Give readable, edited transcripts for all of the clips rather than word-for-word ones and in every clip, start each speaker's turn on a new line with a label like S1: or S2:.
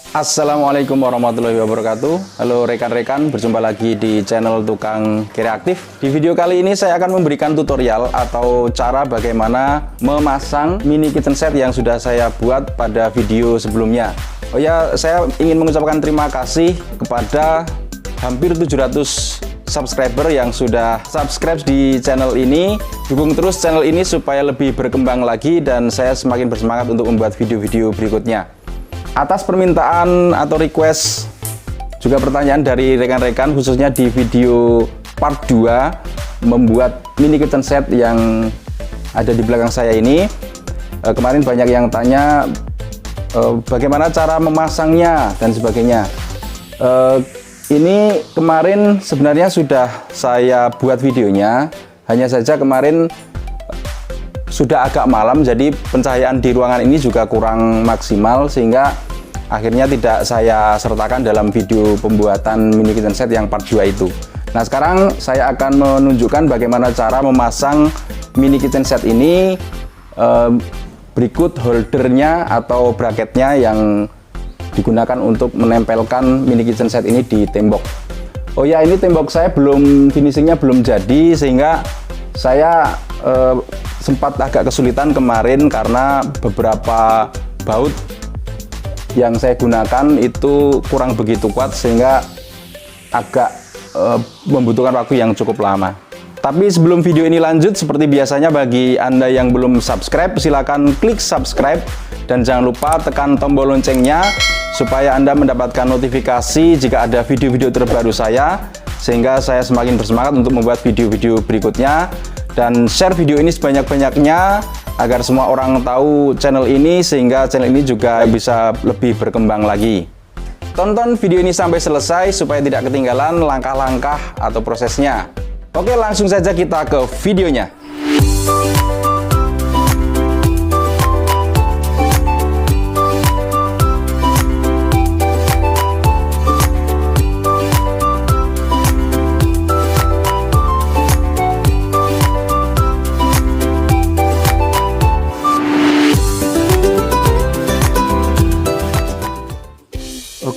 S1: Assalamualaikum warahmatullahi wabarakatuh. Halo rekan-rekan, berjumpa lagi di channel Tukang Kreatif. Di video kali ini saya akan memberikan tutorial atau cara bagaimana memasang mini kitchen set yang sudah saya buat pada video sebelumnya. Oh ya, saya ingin mengucapkan terima kasih kepada hampir 700 subscriber yang sudah subscribe di channel ini. Dukung terus channel ini supaya lebih berkembang lagi dan saya semakin bersemangat untuk membuat video-video berikutnya. Atas permintaan atau request juga pertanyaan dari rekan-rekan, khususnya di video part 2 membuat mini kitchen set yang ada di belakang saya ini, kemarin banyak yang tanya bagaimana cara memasangnya dan sebagainya. Ini kemarin sebenarnya sudah saya buat videonya, hanya saja kemarin sudah agak malam, jadi pencahayaan di ruangan ini juga kurang maksimal sehingga akhirnya tidak saya sertakan dalam video pembuatan mini kitchen set yang part 2 itu. Nah, sekarang saya akan menunjukkan bagaimana cara memasang mini kitchen set ini. Berikut holdernya atau bracketnya yang digunakan untuk menempelkan mini kitchen set ini di tembok. Oh ya, ini tembok saya finishingnya belum jadi sehingga saya sempat agak kesulitan kemarin karena beberapa baut yang saya gunakan itu kurang begitu kuat sehingga agak membutuhkan waktu yang cukup lama. Tapi sebelum video ini lanjut, seperti biasanya bagi Anda yang belum subscribe, silakan klik subscribe dan jangan lupa tekan tombol loncengnya supaya Anda mendapatkan notifikasi jika ada video-video terbaru saya, sehingga saya semakin bersemangat untuk membuat video-video berikutnya. Dan share video ini sebanyak-banyaknya agar semua orang tahu channel ini, sehingga channel ini juga bisa lebih berkembang lagi. Tonton video ini sampai selesai supaya tidak ketinggalan langkah-langkah atau prosesnya. Oke, langsung saja kita ke videonya.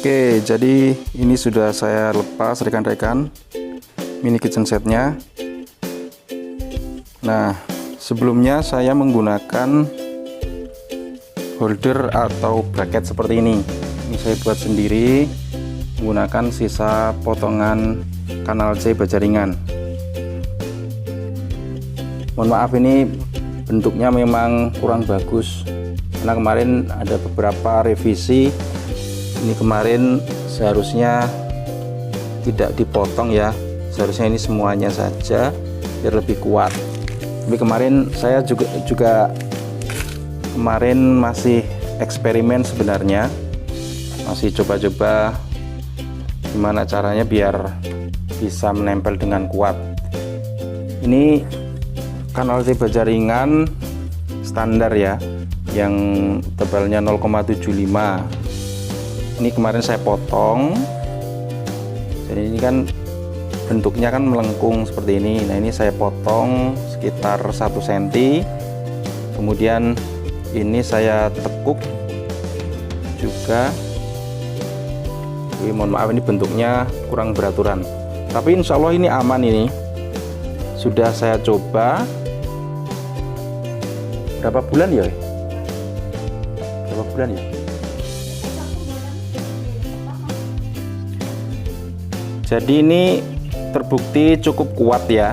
S1: Oke, jadi ini sudah saya lepas rekan-rekan mini kitchen setnya. Nah, sebelumnya saya menggunakan holder atau bracket seperti ini. Ini saya buat sendiri menggunakan sisa potongan kanal C baja ringan. Mohon maaf, ini bentuknya memang kurang bagus karena kemarin ada beberapa revisi. Ini kemarin seharusnya tidak dipotong ya, seharusnya ini semuanya saja biar lebih kuat. Tapi kemarin saya juga kemarin masih eksperimen sebenarnya, masih coba-coba gimana caranya biar bisa menempel dengan kuat. Ini kanal C baja ringan standar ya, yang tebalnya 0,75. Ini kemarin saya potong, jadi ini kan bentuknya kan melengkung seperti ini. Nah, ini saya potong sekitar 1 cm, kemudian ini saya tekuk juga. Mohon maaf, ini bentuknya kurang beraturan, tapi insya Allah ini aman. Ini sudah saya coba berapa bulan ya? Berapa bulan ya? Jadi ini terbukti cukup kuat ya,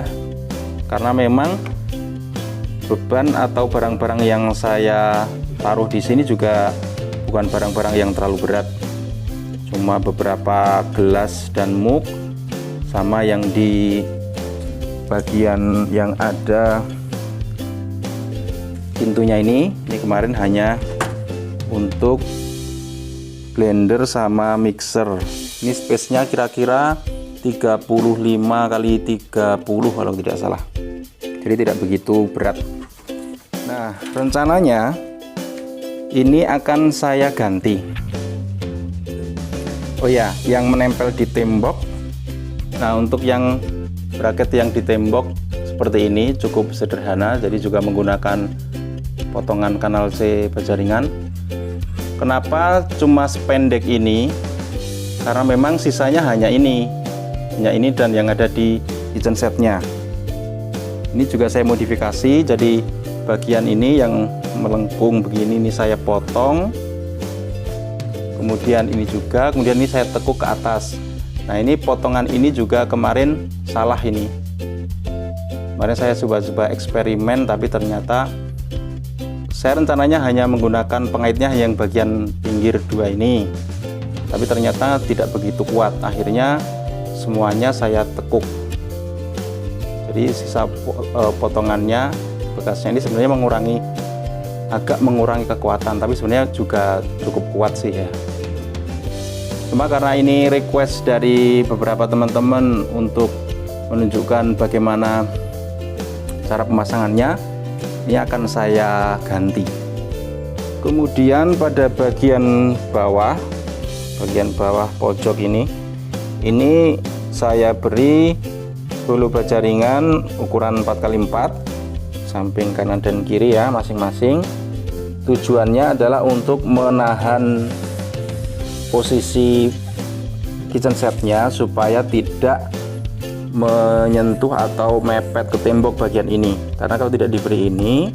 S1: karena memang beban atau barang-barang yang saya taruh di sini juga bukan barang-barang yang terlalu berat, cuma beberapa gelas dan mug, sama yang di bagian yang ada pintunya ini kemarin hanya untuk blender sama mixer. Ini space-nya kira-kira 35 kali 30 kalau tidak salah, jadi tidak begitu berat. Nah, rencananya ini akan saya ganti. Oh ya, yang menempel di tembok. Nah, untuk yang bracket yang di tembok seperti ini cukup sederhana, jadi juga menggunakan potongan kanal C baja ringan. Kenapa cuma sependek ini? Karena memang sisanya hanya ini dan yang ada di kitchen setnya. Ini juga saya modifikasi, jadi bagian ini yang melengkung begini ini saya potong. Kemudian ini juga, kemudian ini saya tekuk ke atas. Nah ini potongan ini juga kemarin salah ini. Kemarin saya coba-coba eksperimen, tapi ternyata saya rencananya hanya menggunakan pengaitnya yang bagian pinggir dua ini, tapi ternyata tidak begitu kuat. Akhirnya semuanya saya tekuk. Jadi sisa potongannya, bekasnya ini sebenarnya agak mengurangi kekuatan, tapi sebenarnya juga cukup kuat sih ya. Cuma karena ini request dari beberapa teman-teman untuk menunjukkan bagaimana cara pemasangannya, ini akan saya ganti. Kemudian pada bagian bawah pojok ini saya beri hulu baja ringan ukuran 4x4 samping kanan dan kiri ya masing-masing. Tujuannya adalah untuk menahan posisi kitchen setnya supaya tidak menyentuh atau mepet ke tembok bagian ini, karena kalau tidak diberi ini,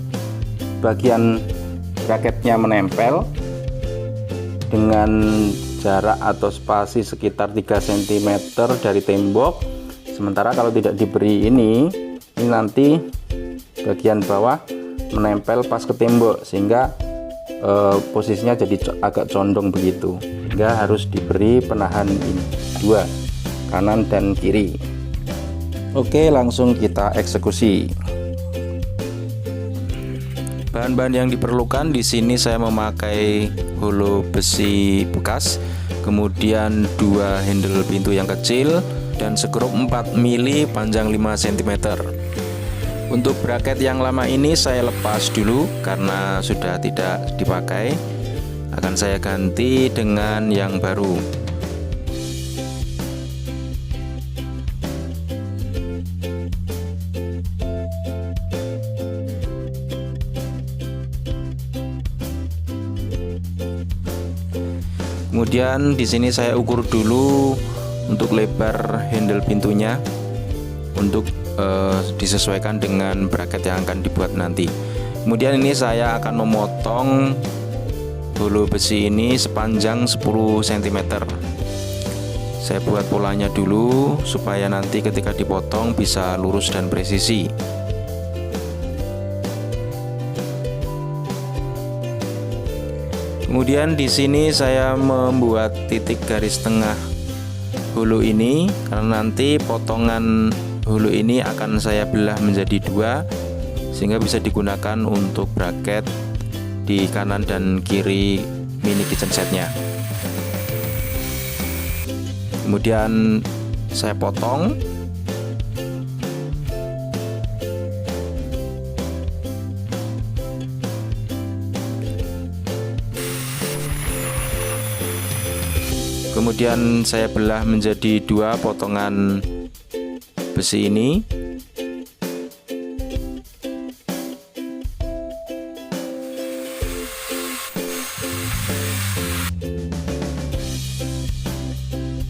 S1: bagian bracketnya menempel dengan jarak atau spasi sekitar 3 cm dari tembok. Sementara kalau tidak diberi ini nanti bagian bawah menempel pas ke tembok, sehingga posisinya jadi agak condong begitu, sehingga harus diberi penahan ini dua, kanan dan kiri. Oke, langsung kita eksekusi. Bahan-bahan yang diperlukan di sini saya memakai hulu besi bekas, kemudian 2 handle pintu yang kecil dan sekrup 4 mili panjang 5 cm. Untuk bracket yang lama ini saya lepas dulu karena sudah tidak dipakai. Akan saya ganti dengan yang baru. Kemudian di sini saya ukur dulu untuk lebar handle pintunya untuk disesuaikan dengan bracket yang akan dibuat nanti. Kemudian ini saya akan memotong hulu besi ini sepanjang 10 cm. Saya buat polanya dulu supaya nanti ketika dipotong bisa lurus dan presisi. Kemudian di sini saya membuat titik garis tengah hulu ini karena nanti potongan hulu ini akan saya belah menjadi 2 sehingga bisa digunakan untuk bracket di kanan dan kiri mini kitchen setnya. Kemudian saya potong. Kemudian saya belah menjadi 2 potongan besi ini.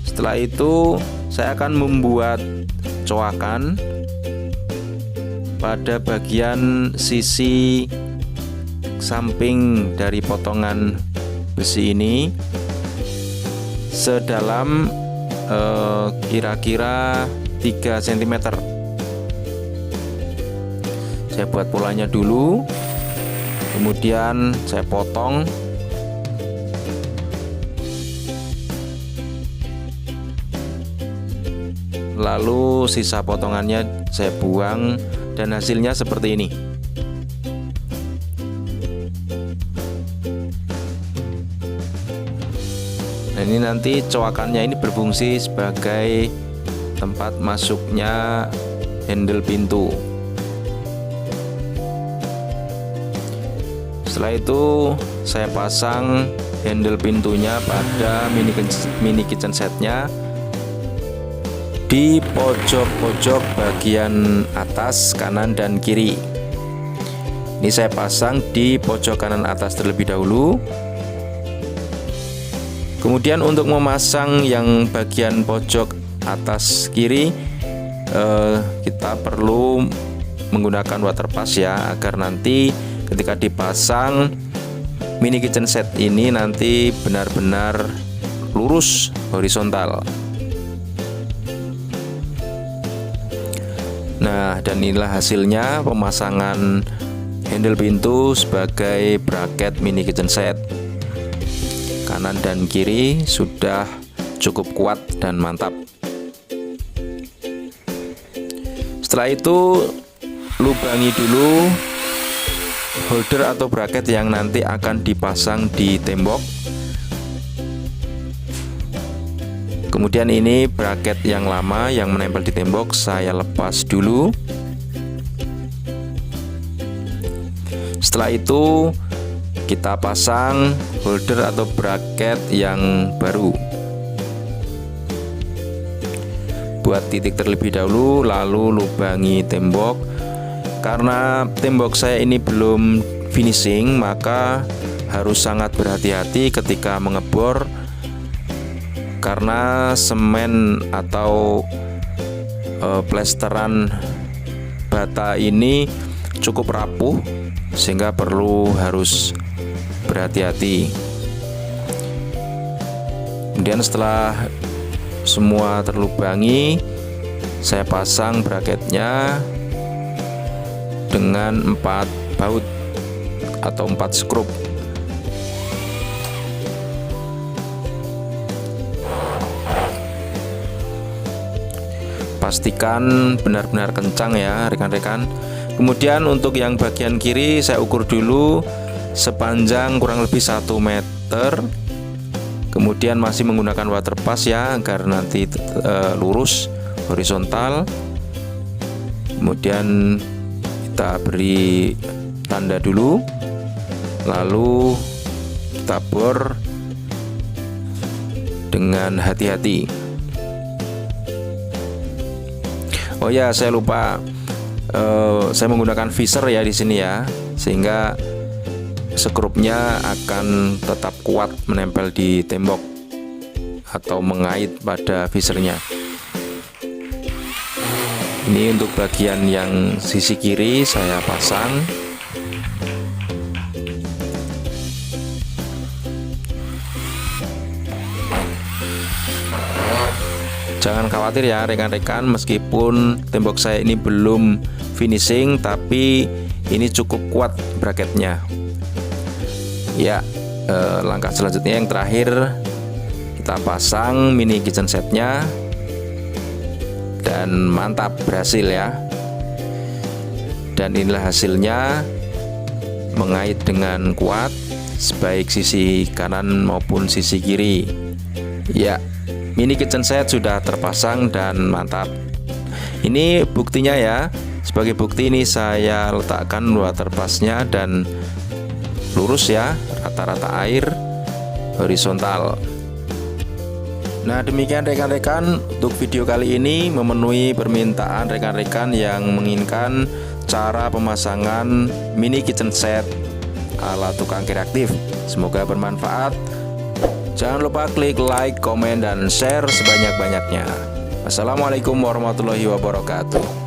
S1: Setelah itu saya akan membuat coakan pada bagian sisi samping dari potongan besi ini sedalam kira-kira 3 cm. Saya buat polanya dulu, kemudian saya potong. Lalu sisa potongannya saya buang dan hasilnya seperti ini. Nah, ini nanti coakannya ini berfungsi sebagai tempat masuknya handle pintu. Setelah itu saya pasang handle pintunya pada mini kitchen setnya di pojok-pojok bagian atas kanan dan kiri. Ini saya pasang di pojok kanan atas terlebih dahulu.
S2: Kemudian untuk memasang yang bagian pojok atas kiri, kita perlu menggunakan water pass ya, agar nanti ketika dipasang mini kitchen set ini nanti benar-benar lurus horizontal. Nah, dan inilah hasilnya pemasangan handle pintu sebagai bracket mini kitchen set. Kanan dan kiri sudah cukup kuat dan mantap. Setelah itu lubangi dulu holder atau bracket yang nanti akan dipasang di tembok. Kemudian ini bracket yang lama yang menempel di tembok saya lepas dulu. Setelah itu kita pasang holder atau bracket yang baru. Buat titik terlebih dahulu, lalu lubangi tembok. Karena tembok saya ini belum finishing, maka harus sangat berhati-hati ketika mengebor, karena semen atau plesteran bata ini cukup rapuh, sehingga harus berhati-hati. Kemudian setelah semua terlubangi, saya pasang bracketnya dengan 4 baut atau 4 skrup. Pastikan benar-benar kencang ya rekan-rekan. Kemudian untuk yang bagian kiri saya ukur dulu sepanjang kurang lebih 1 meter. Kemudian masih menggunakan water pass ya, agar nanti lurus horizontal. Kemudian kita beri tanda dulu, lalu kita bor dengan hati-hati. Oh ya, saya lupa, saya menggunakan visor ya di sini ya, sehingga skrupnya akan tetap kuat menempel di tembok atau mengait pada visornya. Ini untuk bagian yang sisi kiri saya pasang. Jangan khawatir ya rekan-rekan, meskipun tembok saya ini belum finishing, tapi ini cukup kuat bracketnya. Ya, langkah selanjutnya yang terakhir, kita pasang mini kitchen setnya, dan mantap, berhasil ya. Dan inilah hasilnya, mengait dengan kuat baik sisi kanan maupun sisi kiri. Ya, mini kitchen set sudah terpasang dan mantap. Ini buktinya ya. Sebagai bukti ini saya letakkan water passnya dan lurus ya, rata-rata air horizontal. Nah, demikian rekan-rekan untuk video kali ini, memenuhi permintaan rekan-rekan yang menginginkan cara pemasangan mini kitchen set ala tukang kreatif. Semoga bermanfaat. Jangan lupa klik like, komen, dan share sebanyak-banyaknya. Assalamualaikum warahmatullahi wabarakatuh.